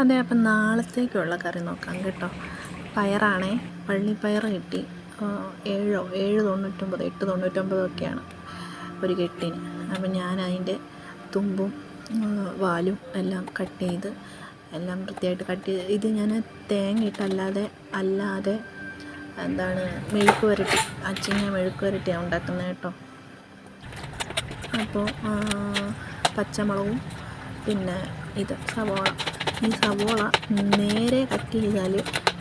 അതെ, അപ്പം നാളത്തേക്കുള്ള കറി നോക്കാം കേട്ടോ. പയറാണേ, പള്ളിപ്പയർ കിട്ടി. 7.99 8.99 ഒക്കെയാണ് ഒരു കെട്ടിന്. അപ്പം ഞാൻ അതിൻ്റെ തുമ്പും വാലും എല്ലാം കട്ട് ചെയ്ത് എല്ലാം വൃത്തിയായിട്ട് കട്ട് ചെയ്ത് ഇത് ഞാൻ തേങ്ങ ഇട്ടല്ലാതെ എന്താണ് മെഴുക്ക് വരട്ടി, അച്ചിങ്ങ മെഴുക്ക് വരട്ടിയാണ് ഉണ്ടാക്കുന്നത് കേട്ടോ. അപ്പോൾ പച്ചമുളകും പിന്നെ ഇത് സവോള. ഈ സവോള നേരെ കട്ട് ചെയ്താൽ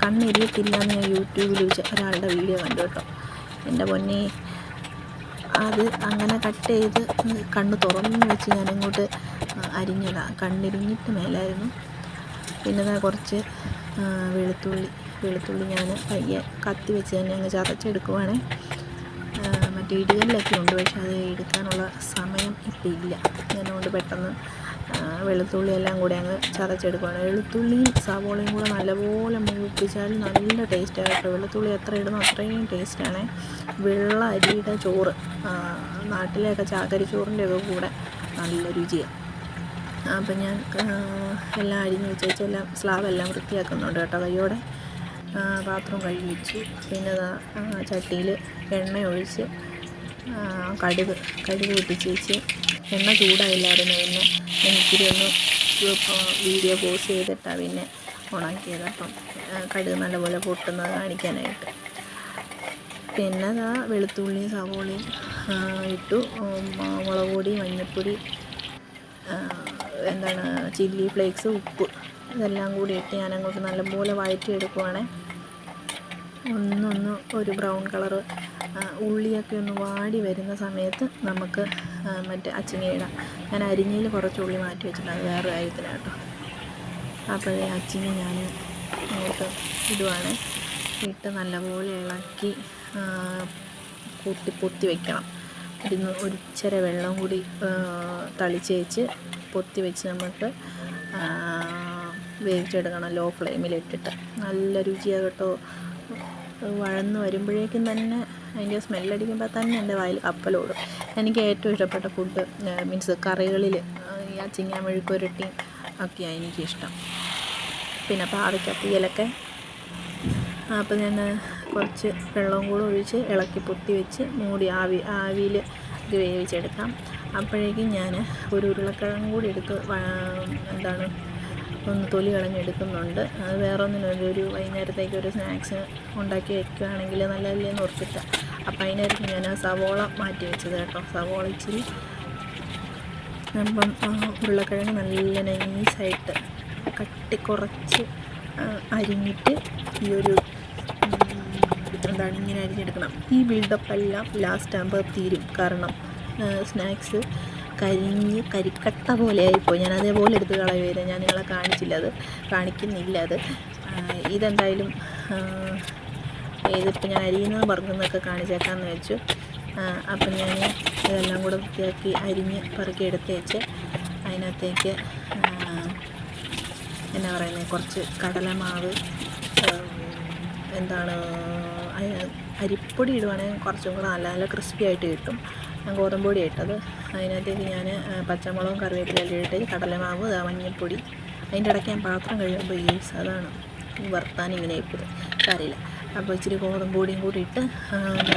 കണ്ണെരിയത്തില്ല എന്ന് ഞാൻ യൂട്യൂബിൽ ഒരാളുടെ വീഡിയോ കണ്ടു കേട്ടോ. എൻ്റെ പൊന്നെ, അത് അങ്ങനെ കട്ട് ചെയ്ത് കണ്ണ് തുറന്ന് വെച്ച് ഞാനങ്ങോട്ട് അരിഞ്ഞതാണ്. കണ്ണിരിഞ്ഞിട്ട് മേലായിരുന്നു. പിന്നെ കുറച്ച് വെളുത്തുള്ളി ഞാൻ പയ്യെ കത്തി വെച്ച് തന്നെ അങ്ങ് ചതച്ചെടുക്കുവാണേ. മറ്റേ ഇടികല്ലൊക്കെ ഉണ്ട്, പക്ഷെ അത് എടുക്കാനുള്ള സമയം ഇപ്പം ഇല്ല. ഞാനതുകൊണ്ട് പെട്ടെന്ന് വെളുത്തുള്ളി എല്ലാം കൂടി അങ്ങ് ചതച്ചെടുക്കുകയാണ്. വെളുത്തുള്ളിയും സവോളയും കൂടെ നല്ലപോലെ മൂപ്പിച്ചാൽ നല്ല ടേസ്റ്റായിട്ട്. വെളുത്തുള്ളി എത്ര ഇടുന്നോ അത്രയും ടേസ്റ്റാണ്. വെള്ള അരിയുടെ ചോറ്, നാട്ടിലെയൊക്കെ ചാക്കരി ചോറിൻ്റെയൊക്കെ കൂടെ നല്ല രുചിയാണ്. അപ്പം ഞാൻ എല്ലാം അരിഞ്ഞ് വെച്ച് എല്ലാം സ്ലാബെല്ലാം വൃത്തിയാക്കുന്നുണ്ട് കേട്ടോ കയ്യോടെ. പാത്രം കഴുകി വെച്ചു. പിന്നെ ചട്ടിയിൽ എണ്ണ ഒഴിച്ച് കടുക് പൊട്ടിച്ച് വെച്ച്. എണ്ണ ചൂടായില്ലായിരുന്നു. പിന്നെ എനിക്കിരി ഒന്ന് വീഡിയോ പോസ് ചെയ്തിട്ടാണ് പിന്നെ ഉണക്കിയത്. അപ്പം കടുക് നല്ലപോലെ പൊട്ടുന്നത് കാണിക്കാനായിട്ട്. പിന്നെ വെളുത്തുള്ളിയും സവോളയും ഇട്ടു. മുളക് പൊടി, മഞ്ഞൾപ്പൊടി, ചില്ലി ഫ്ലേക്സ്, ഉപ്പ് ഇതെല്ലാം കൂടി ഇട്ട് ഞാനങ്ങോട്ട് നല്ലപോലെ വഴറ്റിയെടുക്കുവാണേ. ഒരു ബ്രൗൺ കളറ് ഉള്ളിയൊക്കെ ഒന്ന് വാടി വരുന്ന സമയത്ത് നമുക്ക് മറ്റേ അച്ചിങ്ങ ഇടാം. ഞാൻ അരിഞ്ഞതിൽ കുറച്ച് ഉള്ളി മാറ്റി വെച്ചിട്ടുണ്ട്, അത് വേറെ കാര്യത്തിനാണ് കേട്ടോ. അപ്പോഴേ അച്ചിങ്ങ ഞാൻ അങ്ങോട്ട് ഇടുവാണ്. ഇട്ട് നല്ലപോലെ ഇളക്കി പൊത്തി വയ്ക്കണം. ഒരു ഇച്ചിരി വെള്ളം കൂടി തളിച്ച് വെച്ച് പൊത്തി വെച്ച് നമുക്ക് വേവിച്ചെടുക്കണം. ലോ ഫ്ലെയിമിലിട്ടിട്ട് നല്ല രുചിയാണ് കേട്ടോ. വഴന്ന് വരുമ്പോഴേക്കും തന്നെ അതിൻ്റെ സ്മെല്ലടിക്കുമ്പോൾ തന്നെ എൻ്റെ വായിൽ കപ്പലോടും. എനിക്ക് ഏറ്റവും ഇഷ്ടപ്പെട്ട ഫുഡ് മീൻസ് കറികളിൽ ഈ അച്ചിങ്ങ മെഴുക്ക് പുരട്ടി ഒക്കെയാണ് എനിക്കിഷ്ടം. പിന്നെ പാവയ്ക്കത്തിയലൊക്കെ. അപ്പോൾ ഞാൻ കുറച്ച് വെള്ളവും കൂടെ ഒഴിച്ച് ഇളക്കി പൊത്തി വെച്ച് മൂടി ആവിയിൽ ഇത് വേവിച്ചെടുക്കാം. അപ്പോഴേക്കും ഞാൻ ഒരു ഉരുളക്കിഴങ്ങ് കൂടി എടുത്ത് ഒന്ന് തൊലി കളഞ്ഞെടുക്കുന്നുണ്ട്. അത് വേറെ ഒന്നിനും ഒരു വൈകുന്നേരത്തേക്ക് ഒരു സ്നാക്സ് ഉണ്ടാക്കി വയ്ക്കുകയാണെങ്കിൽ നല്ലതല്ലേന്ന് ഓർത്തിട്ട്. അപ്പം അതിനായിരിക്കും ഞാൻ സവോള മാറ്റി വെച്ചത് കേട്ടോ. സവോള ഇച്ചിരി അപ്പം ഉരുളക്കിഴങ്ങ് നല്ല നൈസായിട്ട് കുറച്ച് അരിഞ്ഞിട്ട് ഈ ഒരു ഇങ്ങനെ അരിഞ്ഞെടുക്കണം. ഈ ബിൽഡപ്പെല്ലാം ലാസ്റ്റ് ആകുമ്പോൾ തീരും. കാരണം സ്നാക്സ് കരിക്കട്ട പോലെ ആയിപ്പോയി. ഞാൻ അതേപോലെ എടുത്ത് കളയുമായിരുന്നു. ഞാൻ നിങ്ങളെ കാണിക്കുന്നില്ല അത്. ഇതെന്തായാലും ഇതിപ്പോൾ ഞാൻ അരിയുന്നത് പറക്കുന്നതൊക്കെ കാണിച്ചേക്കാമെന്ന് വെച്ചു. അപ്പം ഞാൻ ഇതെല്ലാം കൂടെ വൃത്തിയാക്കി അരിഞ്ഞ് പെറുക്കി എടുത്ത് വെച്ച് അതിനകത്തേക്ക് കുറച്ച് കടലമാവ്, അരിപ്പൊടി ഇടുവാണെങ്കിൽ കുറച്ചും കൂടെ നല്ല ക്രിസ്പി ആയിട്ട് കിട്ടും. ഞാൻ ഗോതമ്പ് പൊടി ഇട്ടത്. അതിനകത്തേക്ക് ഞാൻ പച്ചമുളകും കറിവേപ്പിലെല്ലാം ഇട്ട് കടലമാവ്, മഞ്ഞൾപ്പൊടി. അതിൻ്റെ ഇടയ്ക്ക് ഞാൻ പാത്രം കഴിയുമ്പോൾ അതാണ് വർത്താനിങ്ങനെ ഇപ്പോഴും കറിയില്ല. അപ്പോൾ ഇച്ചിരി ഗോതമ്പ് പൊടിയും കൂടി ഇട്ട്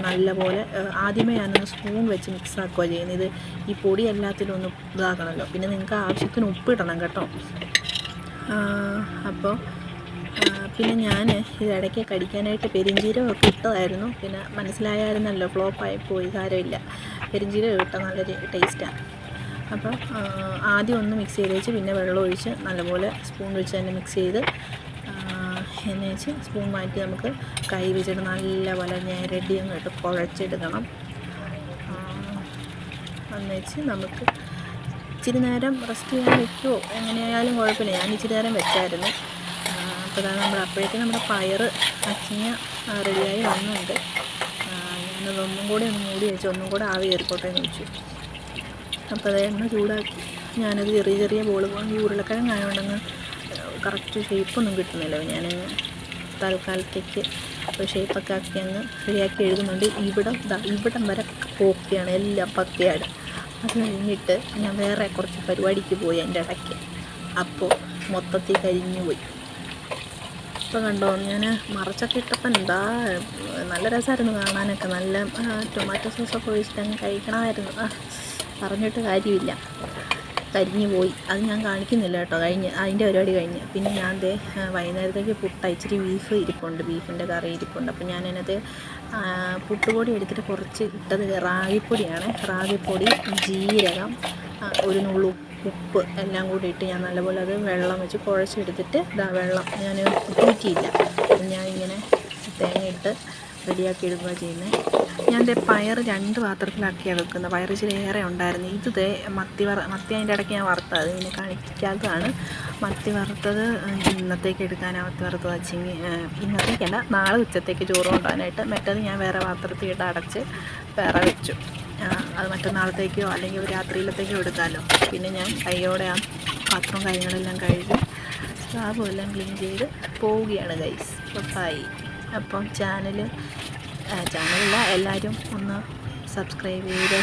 നല്ലപോലെ ആദ്യമേ ഞാനൊന്ന് സ്പൂൺ വെച്ച് മിക്സ് ആക്കുകയാണ് ചെയ്യുന്നത്. ഈ പൊടി എല്ലാത്തിലും ഒന്ന് ഇതാക്കണമല്ലോ. പിന്നെ നിങ്ങൾക്ക് ആവശ്യത്തിന് ഉപ്പിടണം കേട്ടോ. അപ്പോൾ പിന്നെ ഞാൻ ഇതിടയ്ക്ക് കടിക്കാനായിട്ട് പെരിഞ്ചീരകമൊക്കെ ഇട്ടതായിരുന്നു. പിന്നെ മനസ്സിലായായിരുന്നല്ലോ, ഫ്ലോപ്പായിപ്പോയി. സാരമില്ല, പെരിഞ്ചീരകം ഇട്ടാൽ നല്ലൊരു ടേസ്റ്റാണ്. അപ്പം ആദ്യം ഒന്ന് മിക്സ് ചെയ്ത് വെച്ച് പിന്നെ വെള്ളം ഒഴിച്ച് നല്ലപോലെ സ്പൂൺ വെച്ച് തന്നെ മിക്സ് ചെയ്ത് എണ്ണ വെച്ച് സ്പൂൺ മാറ്റി നമുക്ക് കൈ വെച്ചിട്ട് നല്ലപോലെ ഞെരടി അങ്ങോട്ട് കുഴച്ചെടുക്കണം. എന്നുവെച്ച് നമുക്ക് ഇച്ചിരി നേരം റെസ്റ്റ് ചെയ്യാൻ വെക്കുമോ എങ്ങനെയായാലും കുഴപ്പമില്ല. ഞാൻ ഇച്ചിരി നേരം വെച്ചായിരുന്നു. അപ്പോൾ അപ്പോഴേക്കും നമ്മുടെ പയർ അച്ചിങ്ങ റെഡിയായി വന്നുണ്ട്. ഞാനതൊന്നും കൂടി ഒന്ന് മൂടി വെച്ച് ഒന്നും കൂടെ ആവി കയറിക്കോട്ടെ എന്ന് വെച്ചു. അപ്പോൾ അത് എണ്ണ ചൂടാക്കി ഞാനത് ചെറിയ ബോൾ ഈ ഉരുളക്കിഴങ്ങായതുകൊണ്ടങ്ങ് കറക്റ്റ് ഷേപ്പൊന്നും കിട്ടുന്നില്ല. ഞാനങ്ങ് തൽക്കാലത്തേക്ക് ഷേപ്പൊക്കെ ആക്കി അങ്ങ് റെഡിയാക്കി എഴുതുന്നുണ്ട്. ഇവിടം വരെ ഓക്കെയാണ്, എല്ലാം പക്കയാണ്. അത് കഴിഞ്ഞിട്ട് ഞാൻ വേറെ കുറച്ച് പരിപാടിക്ക് പോയി അതിൻ്റെ ഇടയ്ക്ക്. അപ്പോൾ മൊത്തത്തിൽ കരിഞ്ഞു പോയി. ഇപ്പോൾ കണ്ടോ, ഞാൻ മറച്ചൊക്കെ ഇട്ടപ്പോൾ എന്താ നല്ല രസമായിരുന്നു കാണാനൊക്കെ. നല്ല ടൊമാറ്റോ സോസൊക്കെ ഒഴിച്ചിട്ട് അങ്ങ് കഴിക്കണമായിരുന്നു. പറഞ്ഞിട്ട് കാര്യമില്ല, കരിഞ്ഞു പോയി. അത് ഞാൻ കാണിക്കുന്നില്ല കേട്ടോ. അതിൻ്റെ പരിപാടി കഴിഞ്ഞ് പിന്നെ ഞാൻ വൈകുന്നേരത്തേക്ക് ഇച്ചിരി ബീഫ് ഇരിപ്പുണ്ട്, ബീഫിൻ്റെ കറി ഇരിപ്പുണ്ട്. അപ്പോൾ ഞാൻ അതിനകത്ത് പുട്ടുപൊടി എടുത്തിട്ട് കുറച്ച് ഇട്ടത് റാഗിപ്പൊടിയാണ്. റാഗിപ്പൊടി, ജീരകം, ഒരു നുള്ളു ഉപ്പ് എല്ലാം കൂടി ഇട്ട് ഞാൻ നല്ലപോലെ അത് വെള്ളം വെച്ച് കുഴച്ചെടുത്തിട്ട് വെള്ളം ഞാൻ ഊറ്റിയില്ല, ഞാനിങ്ങനെ തേങ്ങ ഇട്ട് റെഡിയാക്കി എടുക്കുക ചെയ്യുന്നത്. ഞാൻ പയർ 2 പാത്രത്തിലാക്കിയാണ് വെക്കുന്നത്. പയർ ഇച്ചിരി ഏറെ ഉണ്ടായിരുന്നു. ഇത് മത്തി അതിൻ്റെ ഇടയ്ക്ക് ഞാൻ വറുത്തത്, അത് ഇങ്ങനെ കാണിക്കാത്തതാണ്. മത്തി വറുത്തത് ഇന്നത്തേക്ക് എടുക്കാനാണ്. മത്തി വറുത്തത് വച്ചിങ്ങി ഇന്നത്തേക്കല്ല, നാളെ ഉച്ചത്തേക്ക് ചോറ് കൊണ്ടുപോകാനായിട്ട്. മറ്റേത് ഞാൻ വേറെ പാത്രത്തിൽ ഇട്ട് അടച്ച് വേറെ വെച്ചു. അത് മറ്റന്നാളത്തേക്കോ അല്ലെങ്കിൽ രാത്രിയിലത്തേക്കോ എടുക്കാമല്ലോ. പിന്നെ ഞാൻ കൈയോടെ ആ പാത്രവും കാര്യങ്ങളെല്ലാം കഴുകി സ്ലാബും എല്ലാം ക്ലീൻ ചെയ്ത് പോവുകയാണ് ഗൈസ്. ബൈ. അപ്പം ചാനലില്ല എല്ലാവരും ഒന്ന് സബ്സ്ക്രൈബ് ചെയ്ത്